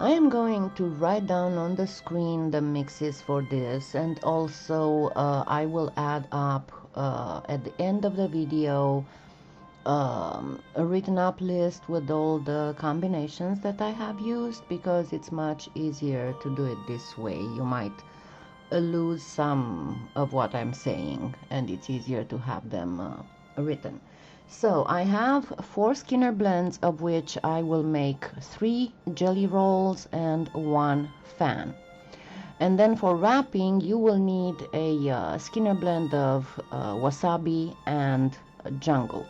I am going to write down on the screen the mixes for this, and also I will add up at the end of the video a written up list with all the combinations that I have used, because it's much easier to do it this way. You might lose some of what I'm saying, and it's easier to have them written. So I have 4 Skinner blends, of which I will make 3 jelly rolls and 1 fan. And then for wrapping, you will need a Skinner blend of wasabi and jungle.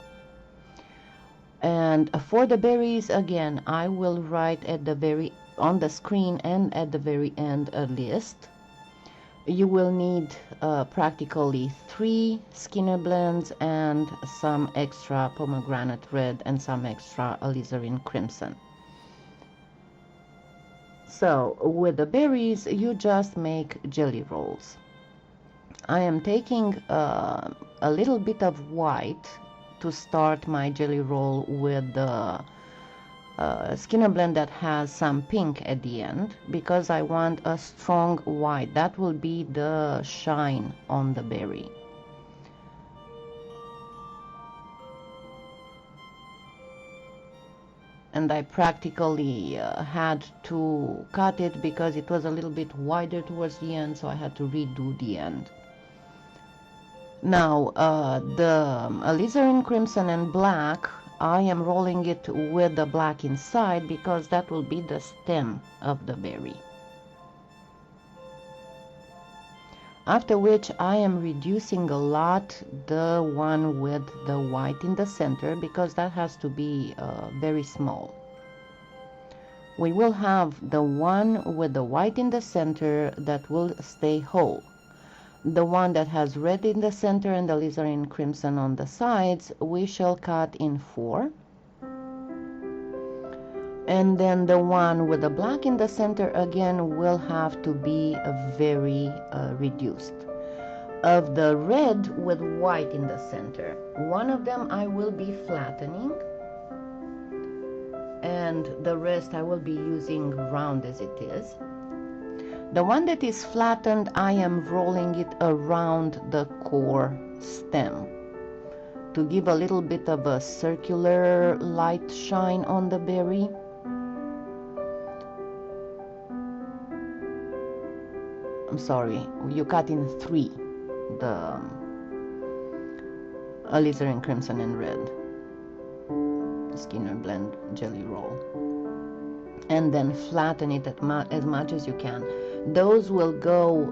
And for the berries, again, I will write at the on the screen and at the very end a list. You will need practically 3 Skinner blends and some extra pomegranate red and some extra alizarin crimson. So with the berries, you just make jelly rolls. I am taking a little bit of white to start my jelly roll with the Skinner blend that has some pink at the end, because I want a strong white. That will be the shine on the berry. And I practically had to cut it because it was a little bit wider towards the end, so I had to redo the end. Now the alizarin crimson and black, I am rolling it with the black inside because that will be the stem of the berry. After which I am reducing a lot the one with the white in the center, because that has to be very small. We will have the one with the white in the center that will stay whole. The one that has red in the center and the alizarin crimson on the sides, we shall cut in 4. And then the one with the black in the center again will have to be very reduced. Of the red with white in the center, one of them I will be flattening, and the rest I will be using round as it is. The one that is flattened, I am rolling it around the core stem to give a little bit of a circular light shine on the berry. I'm sorry, you cut in 3, the alizarin crimson and red Skinner blend jelly roll, and then flatten it as much as you can. Those will go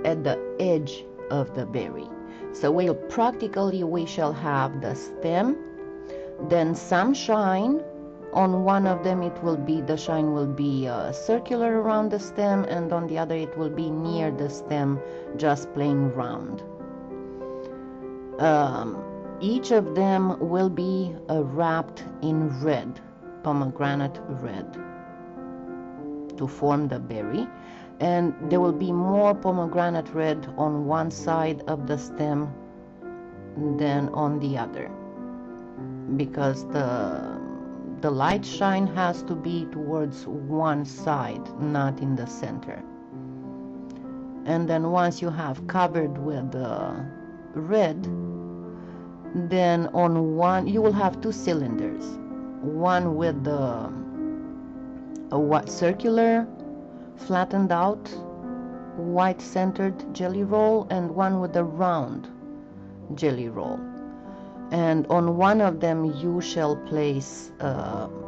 at the edge of the berry, so we shall have the stem, then some shine. On one of them the shine will be circular around the stem, and on the other it will be near the stem, just plain round. Each of them will be wrapped in red, pomegranate red, to form the berry, and there will be more pomegranate red on one side of the stem than on the other, because the light shine has to be towards one side, not in the center. And then once you have covered with the red, then on one you will have 2 cylinders, one with the circular flattened out white centered jelly roll, and one with the round jelly roll. And on one of them you shall place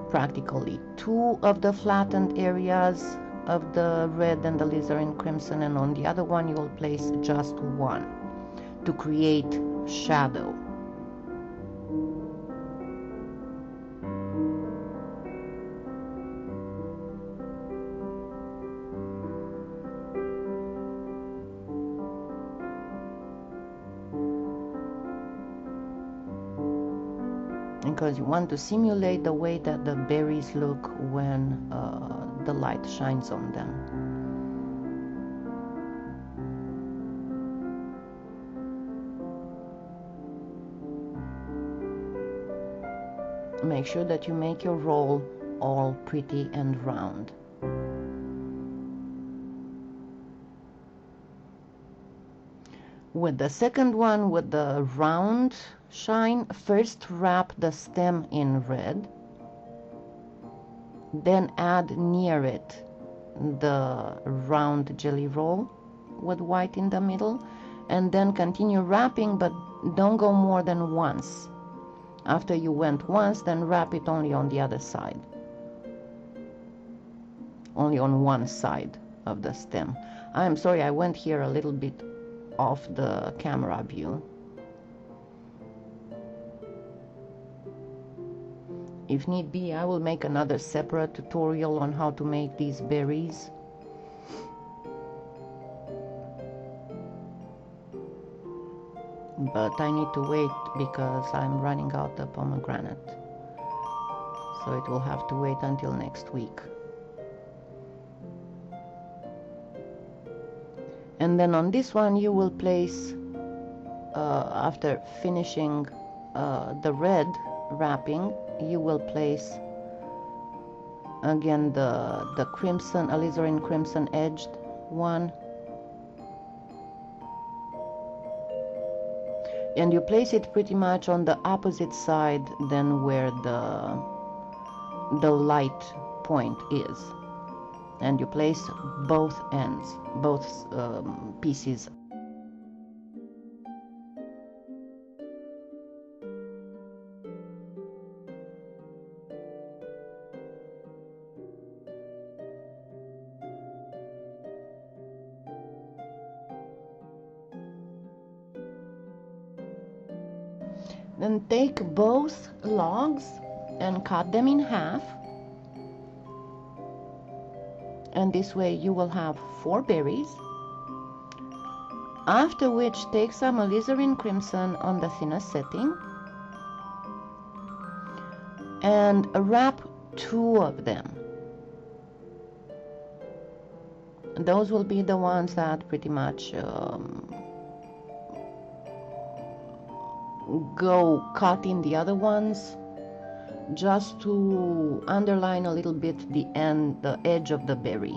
practically 2 of the flattened areas of the red and the alizarin crimson, and on the other one you will place just 1 to create shadow. Because you want to simulate the way that the berries look when the light shines on them. Make sure that you make your roll all pretty and round. With the second one, with the round shine, first wrap the stem in red, then add near it the round jelly roll with white in the middle, and then continue wrapping, but don't go more than once. After you went once, then wrap it only on the other side, only on one side of the stem. I'm sorry, I went here a little bit off the camera view. If need be, I will make another separate tutorial on how to make these berries. But I need to wait because I'm running out of pomegranate. So it will have to wait until next week. And then on this one you will place, after finishing the red wrapping, you will place again the crimson, alizarin crimson edged one, and you place it pretty much on the opposite side than where the light point is, and you place both ends, both pieces. Then take both logs and cut them in half, and this way you will have 4 berries. After which, take some alizarin crimson on the thinnest setting and wrap 2 of them. Those will be the ones that pretty much go cut in the other ones, just to underline a little bit the edge of the berry.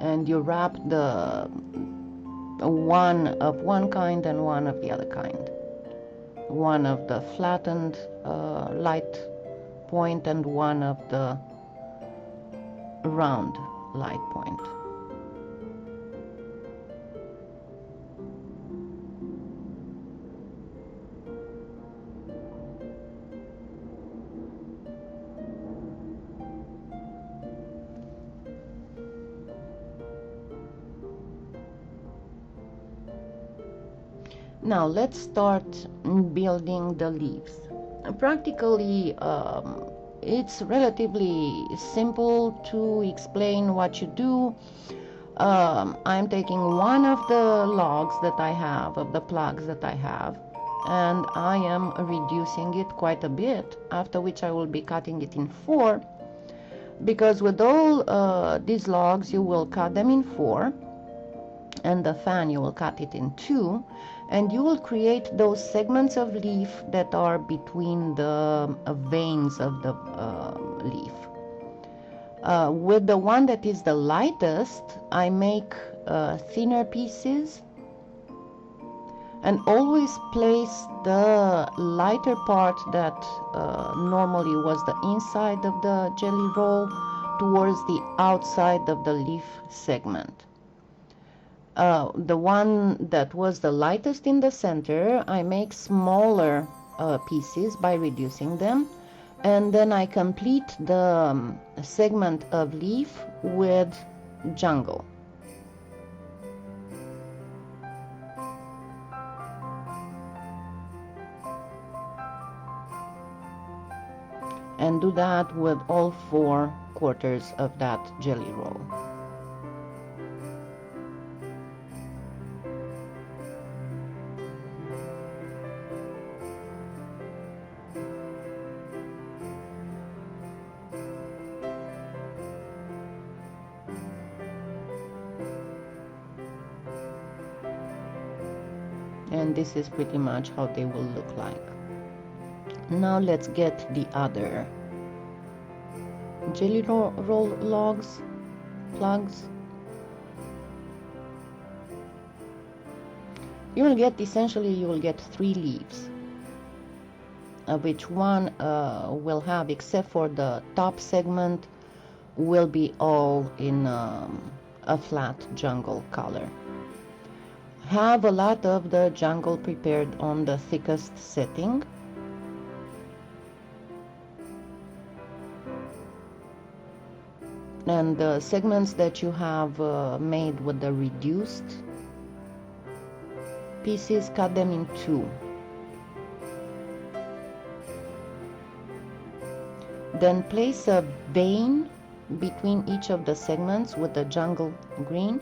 And you wrap the one of one kind and one of the other kind. One of the flattened light point and one of the round light point. Now let's start building the leaves. Practically, it's relatively simple to explain what you do. I'm taking one of the logs that I have, of the plugs that I have, and I am reducing it quite a bit, after which I will be cutting it in 4, because with all these logs you will cut them in 4, and the fan you will cut it in 2, and you will create those segments of leaf that are between the veins of the leaf. With the one that is the lightest, I make thinner pieces, and always place the lighter part that normally was the inside of the jelly roll towards the outside of the leaf segment. The one that was the lightest in the center, I make smaller pieces by reducing them, and then I complete the segment of leaf with jungle. And do that with all 4 quarters of that jelly roll. And this is pretty much how they will look like. Now let's get the other jelly roll logs, plugs. you will get, essentially, you will get 3 leaves, of which one will have, except for the top segment, will be all in a flat jungle color. Have a lot of the jungle prepared on the thickest setting. And the segments that you have made with the reduced pieces, cut them in 2. Then place a vein between each of the segments with the jungle green.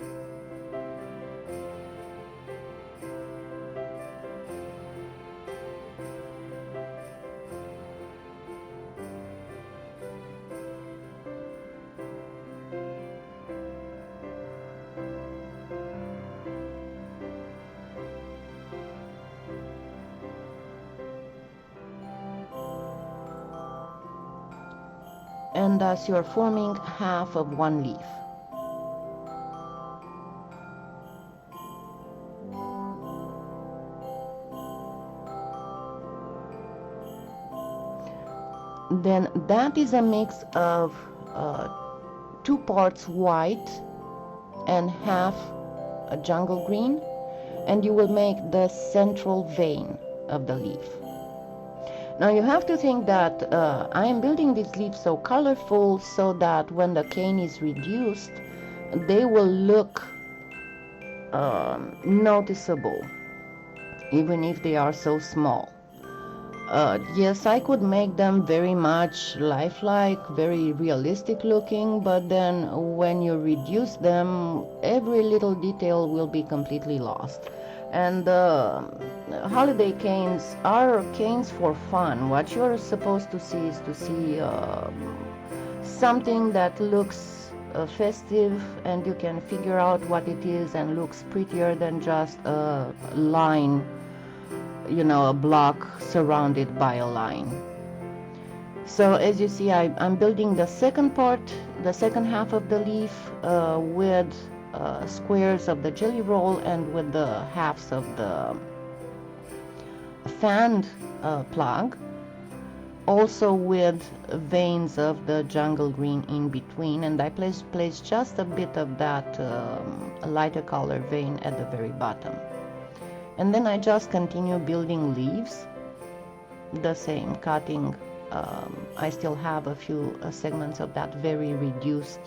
And thus you're forming half of one leaf. Then that is a mix of 2 parts white and half a jungle green, and you will make the central vein of the leaf. Now you have to think that I am building these leaves so colorful so that when the cane is reduced, they will look noticeable, even if they are so small. Yes, I could make them very much lifelike, very realistic looking, but then when you reduce them, every little detail will be completely lost. And holiday canes are canes for fun. What you're supposed to see is to see something that looks festive, and you can figure out what it is and looks prettier than just a line, you know, a block surrounded by a line. So as you see, I'm building the second part, the second half of the leaf with squares of the jelly roll and with the halves of the fanned plug, also with veins of the jungle green in between, and I place just a bit of that lighter color vein at the very bottom. And then I just continue building leaves, the same, cutting. I still have a few segments of that very reduced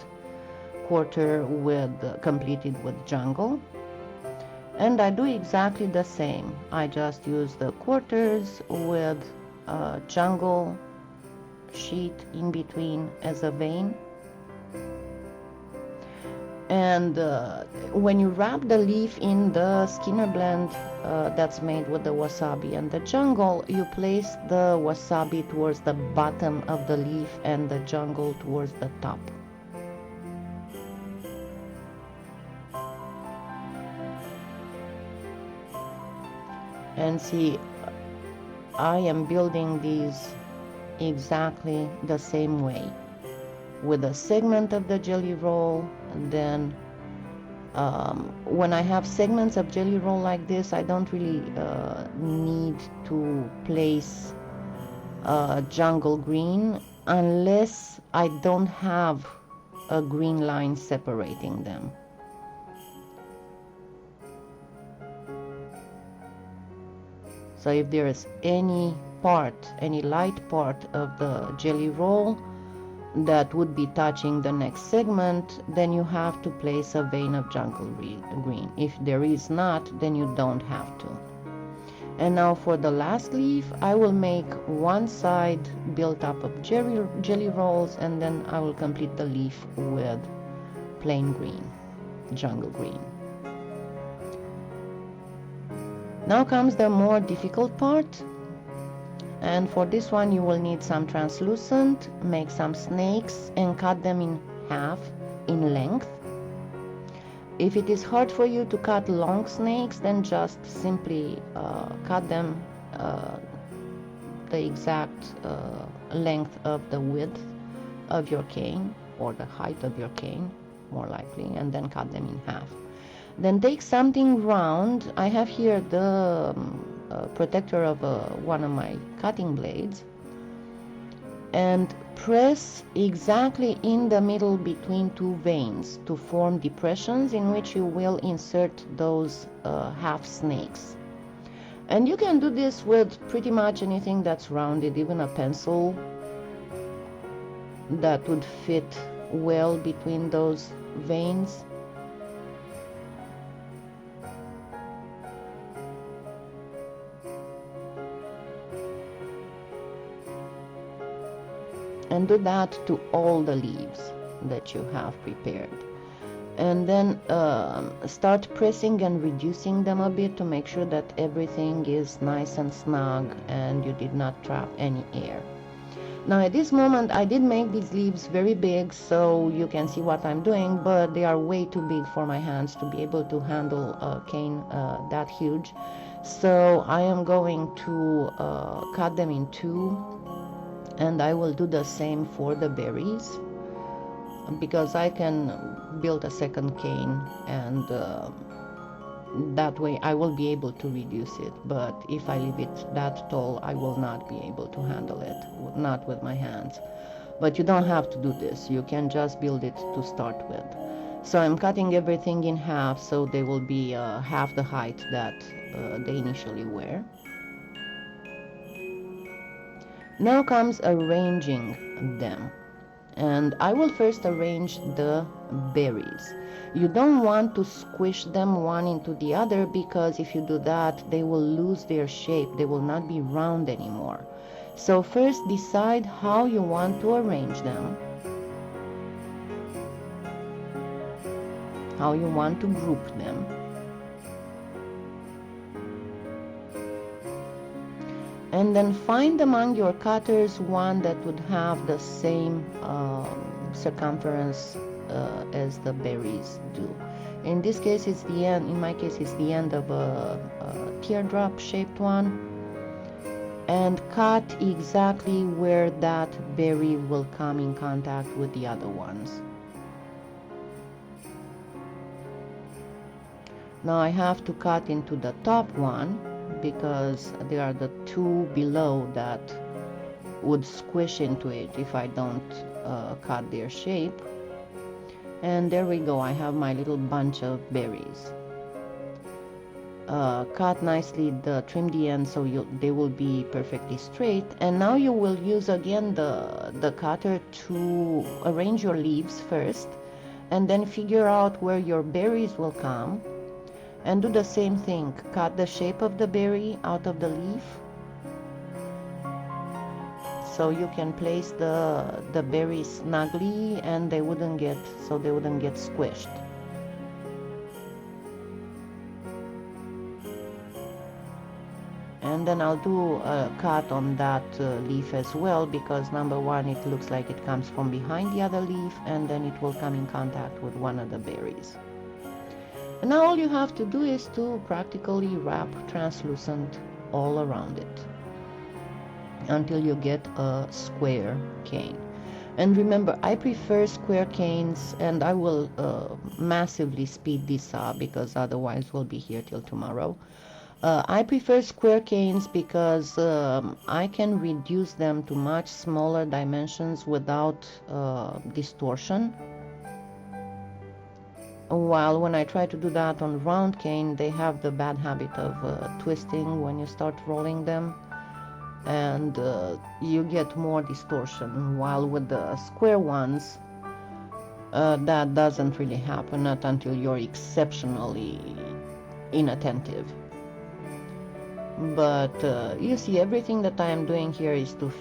quarter completed with jungle, and I do exactly the same. I just use the quarters with jungle sheet in between as a vein. And when you wrap the leaf in the Skinner blend that's made with the wasabi and the jungle, you place the wasabi towards the bottom of the leaf and the jungle towards the top. And see, I am building these exactly the same way, with a segment of the jelly roll. And then when I have segments of jelly roll like this, I don't really need to place jungle green unless I don't have a green line separating them. So if there is any light part of the jelly roll that would be touching the next segment, then you have to place a vein of jungle green. If there is not, then you don't have to. And now for the last leaf, I will make one side built up of jelly rolls, and then I will complete the leaf with plain green, jungle green. Now comes the more difficult part, and for this one you will need some translucent, make some snakes and cut them in half in length. If it is hard for you to cut long snakes, then just simply cut them the exact length of the width of your cane, or the height of your cane more likely, and then cut them in half. Then take something round. I have here the protector of one of my cutting blades, and press exactly in the middle between two veins to form depressions in which you will insert those half snakes. And you can do this with pretty much anything that's rounded, even a pencil that would fit well between those veins. And do that to all the leaves that you have prepared. And then start pressing and reducing them a bit to make sure that everything is nice and snug and you did not trap any air. Now at this moment I did make these leaves very big, so you can see what I'm doing, but they are way too big for my hands to be able to handle a cane that huge. So I am going to cut them in two, and I will do the same for the berries, because I can build a second cane, and that way I will be able to reduce it. But if I leave it that tall, I will not be able to handle it, not with my hands. But you don't have to do this, you can just build it to start with. So I'm cutting everything in half, so they will be half the height that they initially were. Now comes arranging them, and I will first arrange the berries. You don't want to squish them one into the other, because if you do that, they will lose their shape. They will not be round anymore. So first decide how you want to arrange them, how you want to group them. And then find among your cutters one that would have the same circumference as the berries do. In this case it's the end, in my case it's the end of a teardrop shaped one, and cut exactly where that berry will come in contact with the other ones. Now I have to cut into the top one, because there are the two below that would squish into it if I don't cut their shape. And there we go, I have my little bunch of berries. Cut nicely, trim the ends so they will be perfectly straight. And now you will use again the cutter to arrange your leaves first, and then figure out where your berries will come. And do the same thing, cut the shape of the berry out of the leaf, so you can place the berries snugly and they wouldn't get squished. And then I'll do a cut on that leaf as well, because number one, it looks like it comes from behind the other leaf, and then it will come in contact with one of the berries. And now all you have to do is to practically wrap translucent all around it until you get a square cane. And remember, I prefer square canes, and I will massively speed this up because otherwise we'll be here till tomorrow. I prefer square canes because I can reduce them to much smaller dimensions without distortion. While when I try to do that on round cane, they have the bad habit of twisting when you start rolling them, and you get more distortion. While with the square ones, that doesn't really happen, not until you're exceptionally inattentive. But you see, everything that I am doing here is to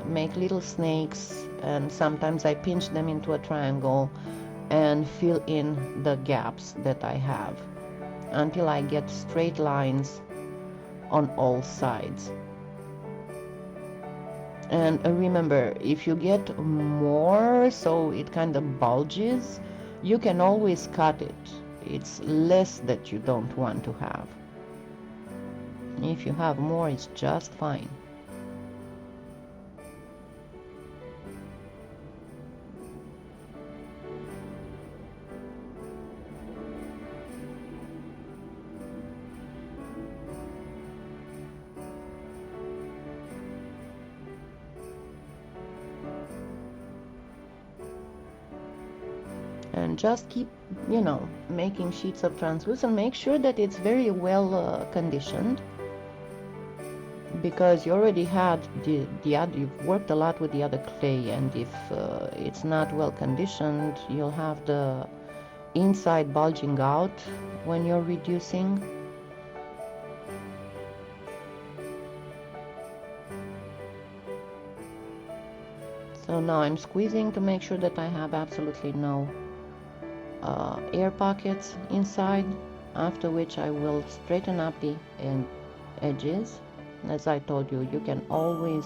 make little snakes, and sometimes I pinch them into a triangle and fill in the gaps that I have until I get straight lines on all sides. And remember, if you get more, so it kind of bulges, you can always cut it. It's less that you don't want to have. If you have more, it's just fine. And just keep, you know, making sheets of translucent. Make sure that it's very well conditioned, because you already had the other, you've worked a lot with the other clay, and if it's not well conditioned, you'll have the inside bulging out when you're reducing. So now I'm squeezing to make sure that I have absolutely no air pockets inside, after which I will straighten up the edges. As I told you, you can always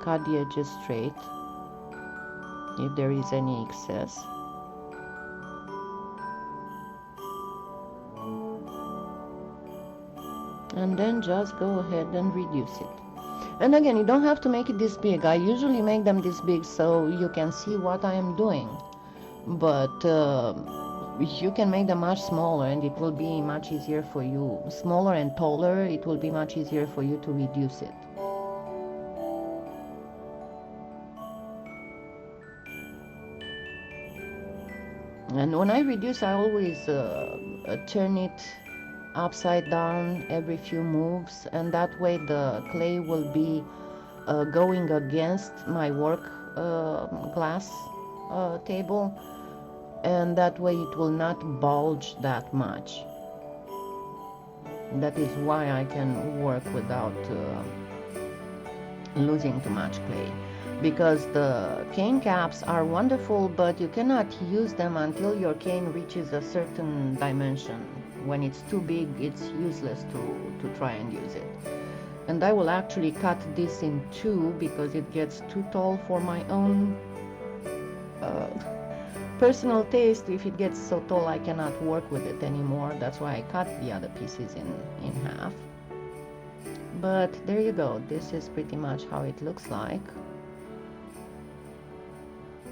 cut the edges straight if there is any excess. And then just go ahead and reduce it. And again, you don't have to make it this big. I usually make them this big so you can see what I am doing. But you can make them much smaller, and it will be much easier for you. Smaller and taller, it will be much easier for you to reduce it. And when I reduce, I always turn it upside down every few moves, and that way the clay will be going against my work glass table, and that way it will not bulge that much. That is why I can work without losing too much clay, because the cane caps are wonderful, but you cannot use them until your cane reaches a certain dimension. When it's too big, it's useless to try and use it. And I will actually cut this in two because it gets too tall for my own personal taste. If it gets so tall, I cannot work with it anymore. That's why I cut the other pieces in half. But there you go. This is pretty much how it looks like.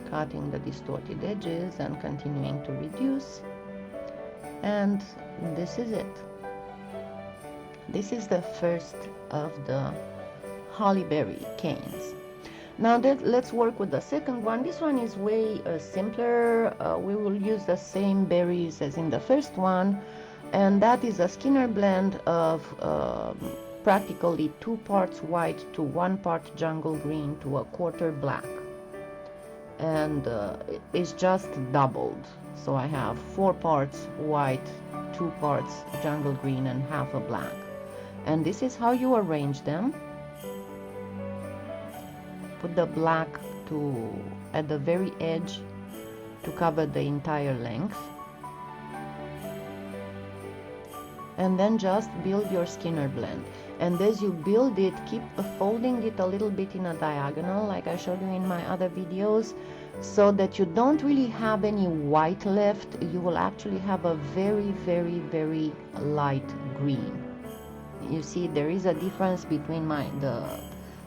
Cutting the distorted edges and continuing to reduce. And this is it. This is the first of the hollyberry canes. Now let's work with the second one. This one is way simpler. We will use the same berries as in the first one, and that is a Skinner blend of practically 2 parts white to 1 part jungle green to 1/4 black, and it's just doubled. So I have 4 parts white, 2 parts jungle green, and half a black. And this is how you arrange them. Put the black at the very edge to cover the entire length. And then just build your Skinner blend. And as you build it, keep folding it a little bit in a diagonal, like I showed you in my other videos, so that you don't really have any white left. You will actually have a very, very, very light green. You see, there is a difference between the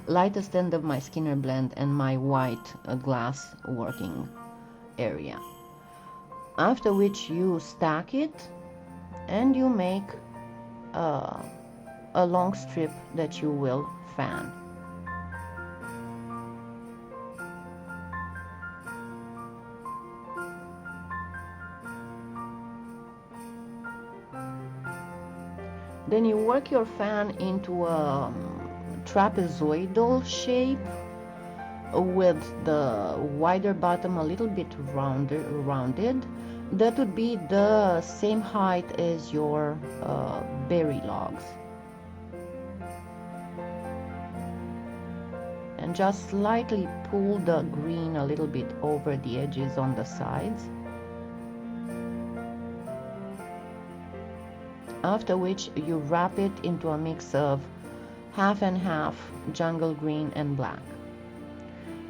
lightest end of my Skinner blend and my white glass working area. After which you stack it and you make a long strip that you will fan. Then you work your fan into a trapezoidal shape with the wider bottom a little bit rounded. That would be the same height as your berry logs. And just slightly pull the green a little bit over the edges on the sides. After which you wrap it into a mix of half and half jungle green and black.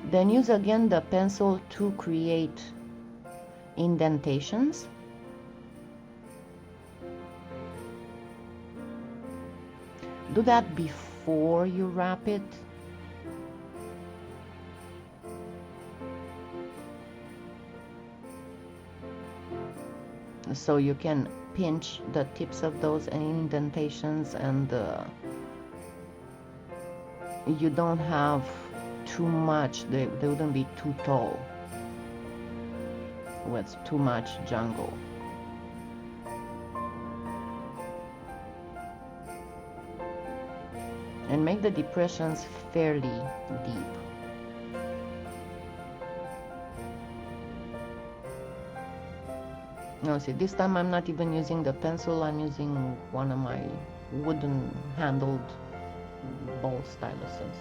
Then use again the pencil to create indentations. Do that before you wrap it. So you can pinch the tips of those indentations, and you don't have too much, they wouldn't be too tall. with too much jungle. And make the depressions fairly deep. Now see, this time I'm not even using the pencil, I'm using one of my wooden handled ball styluses.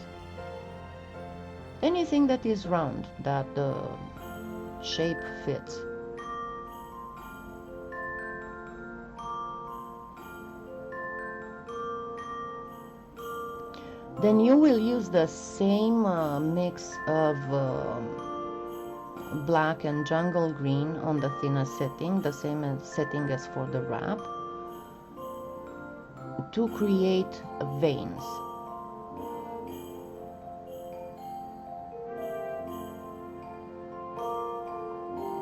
Anything that is round, that the shape fits. Then you will use the same mix of black and jungle green on the thinner setting, the same setting as for the wrap, to create veins.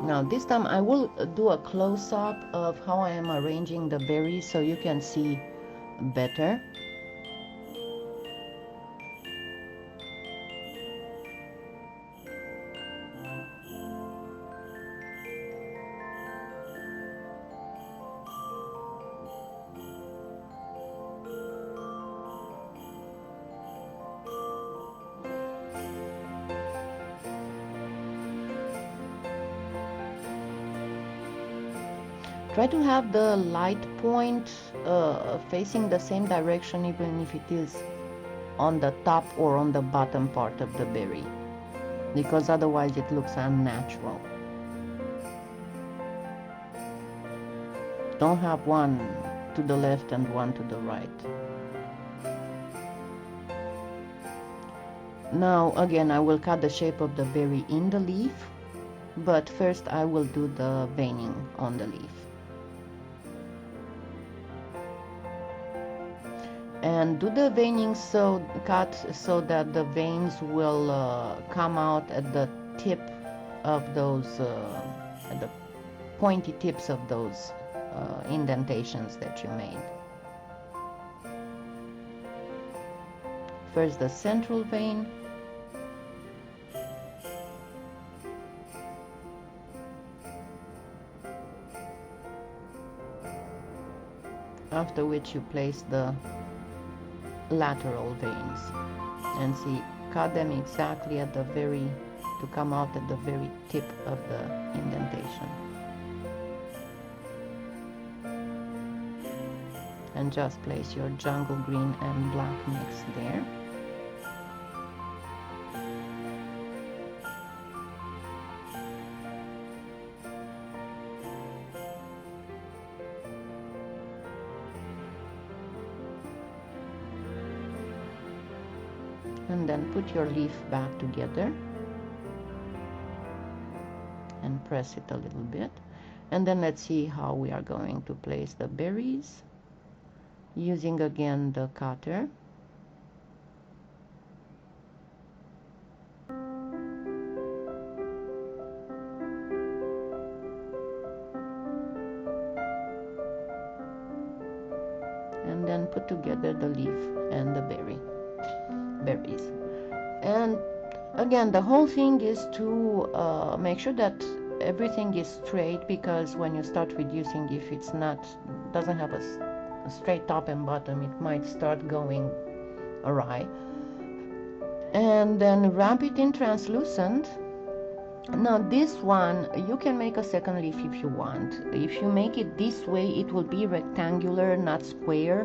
Now this time I will do a close-up of how I am arranging the berries so you can see better. Try to have the light point facing the same direction, even if it is on the top or on the bottom part of the berry, because otherwise it looks unnatural. Don't have one to the left and one to the right. Now again, I will cut the shape of the berry in the leaf, but first I will do the veining on the leaf. And do the veining cut so that the veins will come out at the tip of those, at the pointy tips of those indentations that you made. First the central vein, after which you place the lateral veins, and see, cut them exactly at the very, to come out at the very tip of the indentation, and just place your jungle green and black mix there. And then put your leaf back together and press it a little bit. And then let's see how we are going to place the berries, using again the cutter. And then put together the leaf and the berries. And again, the whole thing is to make sure that everything is straight, because when you start reducing, if it's not, doesn't have a straight top and bottom, it might start going awry. And then wrap it in translucent. Now this one, you can make a second leaf if you want. If you make it this way, it will be rectangular, not square.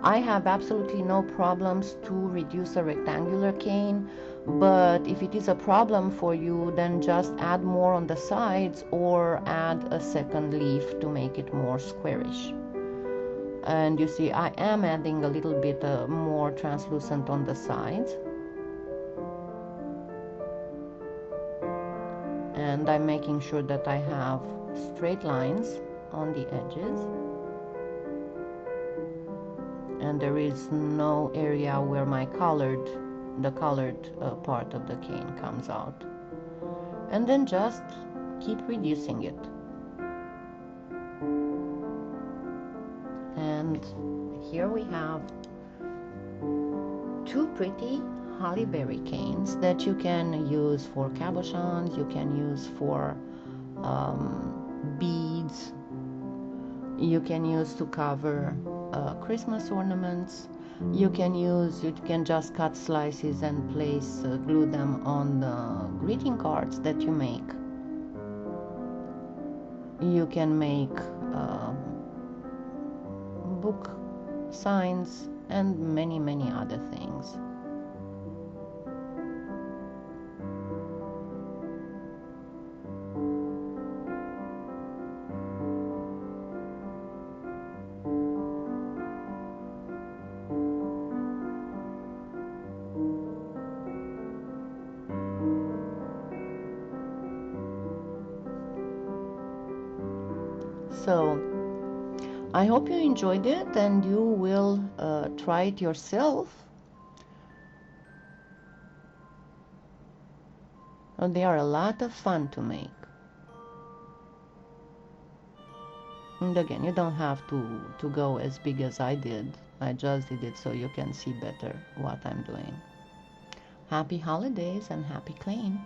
I have absolutely no problems to reduce a rectangular cane, but if it is a problem for you, then just add more on the sides or add a second leaf to make it more squarish. And you see, I am adding a little bit more translucent on the sides. And I'm making sure that I have straight lines on the edges. And there is no area where the colored part of the cane comes out. And then just keep reducing it. And here we have two pretty holly berry canes that you can use for cabochons, you can use for beads you can use to cover Christmas ornaments. You can just cut slices and glue them on the greeting cards that you make. You can make book signs and many other things. So I hope you enjoyed it and you will try it yourself. They are a lot of fun to make. And again, you don't have to go as big as I did. I just did it so you can see better what I'm doing. Happy holidays and happy claying.